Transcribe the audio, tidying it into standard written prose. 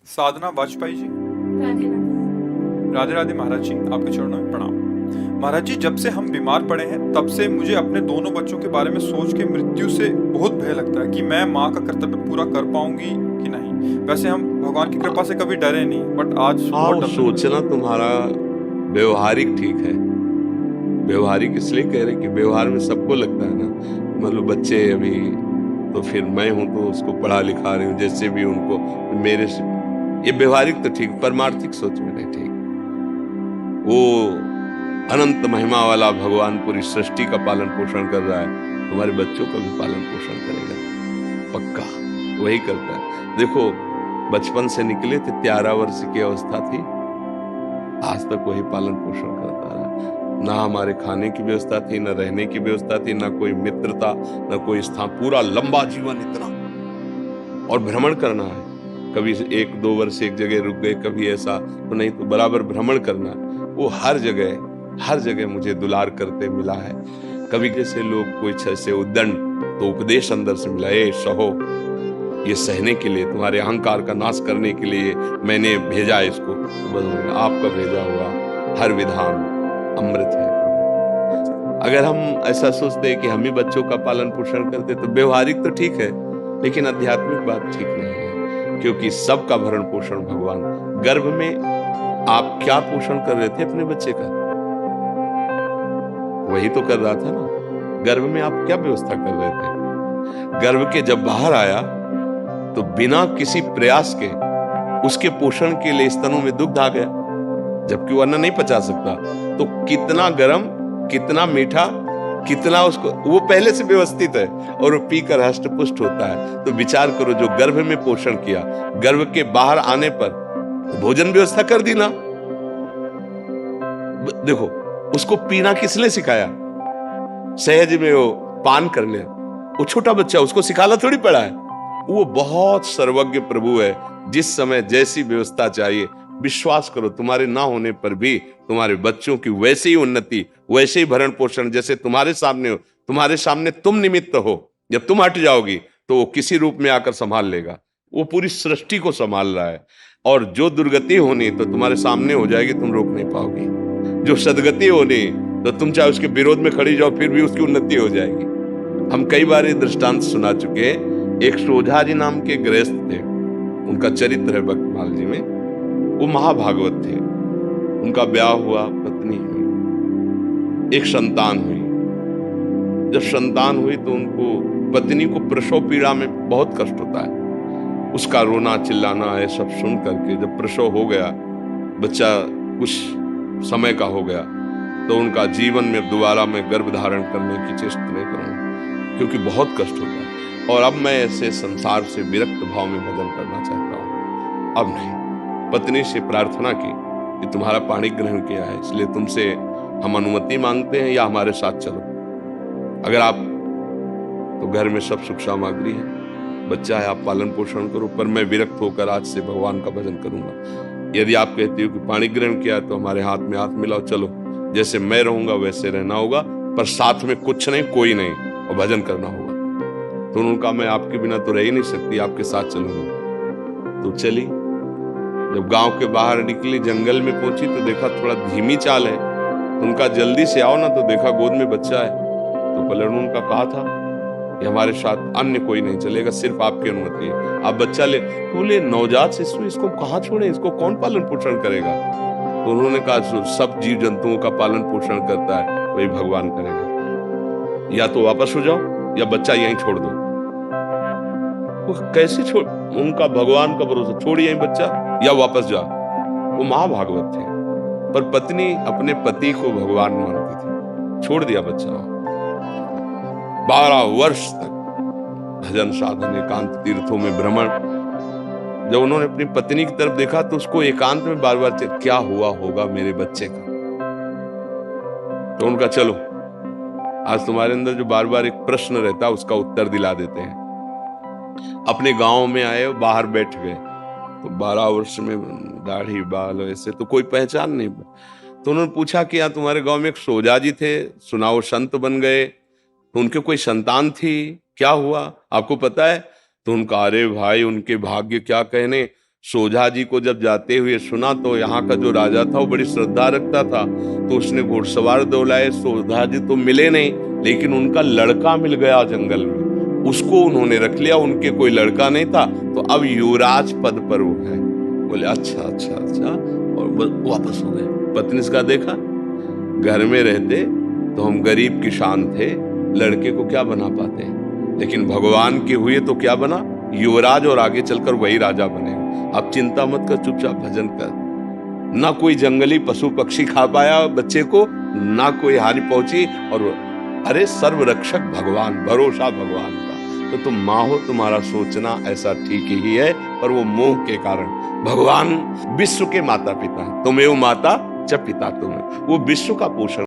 साधना वाजपेयी जी। राधे राधे। राधे राधे महाराज जी, आपके चरणों में प्रणाम। महाराज जी, जब से हम बीमार पड़े हैं तब से मुझे अपने दोनों बच्चों के बारे में सोच के मृत्यु से बहुत भय लगता है कि मैं माँ का कर्तव्य पूरा कर पाऊंगी कि नहीं। वैसे हम भगवान की कृपा से कभी डरे नहीं, बट आज हाँ, बहुत वो डर लगने सोचना लगा। तुम्हारा व्यवहारिक ठीक है। व्यवहारिक इसलिए कह रहे कि व्यवहार में सबको लगता है ना, मतलब बच्चे अभी, तो फिर मैं हूं तो उसको पढ़ा लिखा रही हूँ जैसे भी उनको मेरे से, ये व्यवहारिक तो ठीक, परमार्थिक सोच में नहीं ठीक। वो अनंत महिमा वाला भगवान पूरी सृष्टि का पालन पोषण कर रहा है, तुम्हारे बच्चों का भी पालन पोषण करेगा, पक्का वही करता है। देखो, बचपन से निकले थे, 13 वर्ष की अवस्था थी, आज तक वही पालन पोषण करता रहा। ना हमारे खाने की व्यवस्था थी, ना रहने की व्यवस्था थी, ना कोई मित्रता, ना कोई स्थान, पूरा लंबा जीवन इतना। और भ्रमण करना है, कभी 1-2 वर्ष एक जगह रुक गए, कभी ऐसा तो नहीं, तो बराबर भ्रमण करना है। वो हर जगह मुझे दुलार करते मिला है। कभी जैसे लोग कुछ ऐसे उद्दंड, तो उपदेश अंदर से मिला, ए सहो, ये सहने के लिए, तुम्हारे अहंकार का नाश करने के लिए मैंने भेजा है इसको। तो बस आपका भेजा हुआ हर विधान अमृत है। अगर हम ऐसा सोचते हैं कि हम ही बच्चों का पालन पोषण करते, तो व्यवहारिक तो ठीक है, लेकिन आध्यात्मिक बात ठीक नहीं है, क्योंकि सबका भरण पोषण भगवान। गर्भ में आप क्या पोषण कर रहे थे अपने बच्चे का? वही तो कर रहा था ना। गर्भ में आप क्या व्यवस्था कर रहे थे? गर्भ के जब बाहर आया तो बिना किसी प्रयास के उसके पोषण के लिए स्तनों में दुग्ध आ गया, जबकि वो अन्न नहीं पचा सकता। तो कितना गर्म, कितना मीठा, कितना उसको, वो पहले से व्यवस्थित है और वो पीकर हष्ट पुष्ट होता है। तो विचार करो, जो गर्भ में पोषण किया, गर्भ के बाहर आने पर भोजन व्यवस्था कर दी ना। देखो, उसको पीना किसने सिखाया? सहज में वो पान करने, वो छोटा बच्चा, उसको सिखाना थोड़ी पड़ा है। वो बहुत सर्वज्ञ प्रभु है, जिस समय जैसी व्यवस्था चाहिए, विश्वास करो, तुम्हारे ना होने पर भी तुम्हारे बच्चों की वैसे ही उन्नति, वैसे ही भरण पोषण जैसे तुम्हारे सामने हो। तुम्हारे सामने तुम निमित्त हो, जब तुम हट जाओगी तो वो किसी रूप में आकर संभाल लेगा। वो पूरी सृष्टि को संभाल रहा है, और जो दुर्गति होनी तो तुम्हारे सामने हो जाएगी, तुम रोक नहीं पाओगी। जो सदगति होनी तो तुम चाहे उसके विरोध में खड़ी जाओ, फिर भी उसकी उन्नति हो जाएगी। हम कई बार ये दृष्टांत सुना चुके। एक सोझा जी नाम के गृहस्थ थे, उनका चरित्र है भक्तमाल जी में। वो महाभागवत थे। उनका ब्याह हुआ, पत्नी हुई, एक संतान हुई। जब संतान हुई तो उनको, पत्नी को प्रसव पीड़ा में बहुत कष्ट होता है, उसका रोना चिल्लाना है सब सुन करके, जब प्रसव हो गया, बच्चा कुछ समय का हो गया, तो उनका जीवन में दोबारा मैं गर्भ धारण करने की चेष्टा नहीं करूंगा, क्योंकि बहुत कष्ट होता है। और अब मैं ऐसे संसार से विरक्त भाव में भजन करना चाहता हूं, अब नहीं। पत्नी से प्रार्थना की कि तुम्हारा पाणी ग्रहण किया है, इसलिए तुमसे हम अनुमति मांगते हैं, या हमारे साथ चलो। अगर आप, तो घर में सब सुख सामग्री है, बच्चा है, आप पालन पोषण करो, पर मैं विरक्त होकर आज से भगवान का भजन करूंगा। यदि आप कहती हो कि पाणी ग्रहण किया, तो हमारे हाथ में हाथ मिलाओ, चलो, जैसे मैं रहूंगा वैसे रहना होगा, पर साथ में कुछ नहीं, कोई नहीं, और भजन करना होगा। तो उनका, मैं आपके बिना तो रह ही नहीं सकती, आपके साथ चलूंगा। तो चली। जब गांव के बाहर निकली, जंगल में पहुंची, तो देखा थोड़ा धीमी चाल है, तो उनका जल्दी से आओ ना, तो देखा गोद में बच्चा है। तो पलटून उनका कहा था कि हमारे साथ अन्य कोई नहीं चलेगा, सिर्फ आपकी अनुमति है, आप बच्चा ले। तो बोले, नवजात शिशु, इसको कहाँ छोड़े, इसको कौन पालन पोषण करेगा? तो उन्होंने कहा, सब जीव जंतुओं का पालन पोषण करता है, वही भगवान करेगा। या तो वापस हो जाओ, या बच्चा यहीं छोड़ दो। वो कैसे छोड़, उनका भगवान का भरोसा, छोड़ यहीं बच्चा या वापस जा। वो महाभागवत थे, पर पत्नी अपने पति को भगवान मानती थी, छोड़ दिया बच्चा। 12 वर्ष तक भजन साधन, एकांत तीर्थों में भ्रमण। जब उन्होंने अपनी पत्नी की तरफ देखा, तो उसको एकांत में बार बार क्या हुआ होगा मेरे बच्चे का। तो उनका, चलो, आज तुम्हारे अंदर जो बार बार एक प्रश्न रहता है, उसका उत्तर दिला देते हैं। अपने गांव में आए, बाहर बैठ गए, तो 12 वर्ष में दाढ़ी बाल ऐसे तो कोई पहचान नहीं। तो उन्होंने पूछा कि यहाँ तुम्हारे गांव में एक सोजा जी थे, सुना वो संत बन गए, तो उनके कोई संतान थी, क्या हुआ आपको पता है? तो उनका, अरे भाई, उनके भाग्य क्या कहने, सोझा जी को जब जाते हुए सुना तो यहाँ का जो राजा था वो बड़ी श्रद्धा रखता था, तो उसने घुड़सवार दौड़ाए। सोझा जी तो मिले नहीं, लेकिन उनका लड़का मिल गया जंगल में, उसको उन्होंने रख लिया। उनके कोई लड़का नहीं था, तो अब युवराज पद पर वो है। बोले अच्छा अच्छा अच्छा, और वापस हो गए। पत्नी इसका देखा, घर में रहते तो हम गरीब किसान थे, लड़के को क्या बना पाते, लेकिन भगवान के हुए तो क्या बना, युवराज, और आगे चलकर वही राजा बने। अब चिंता मत कर, चुपचाप भजन कर। ना कोई जंगली पशु पक्षी खा पाया बच्चे को, ना कोई हानि पहुंची, और अरे सर्व रक्षक भगवान, भरोसा भगवान का। तो तुम माँ हो, तुम्हारा सोचना ऐसा ठीक ही है, पर वो मोह के कारण। भगवान विश्व के माता पिता, तुम्हें वो माता च पिता तुम्हें, वो विश्व का पोषण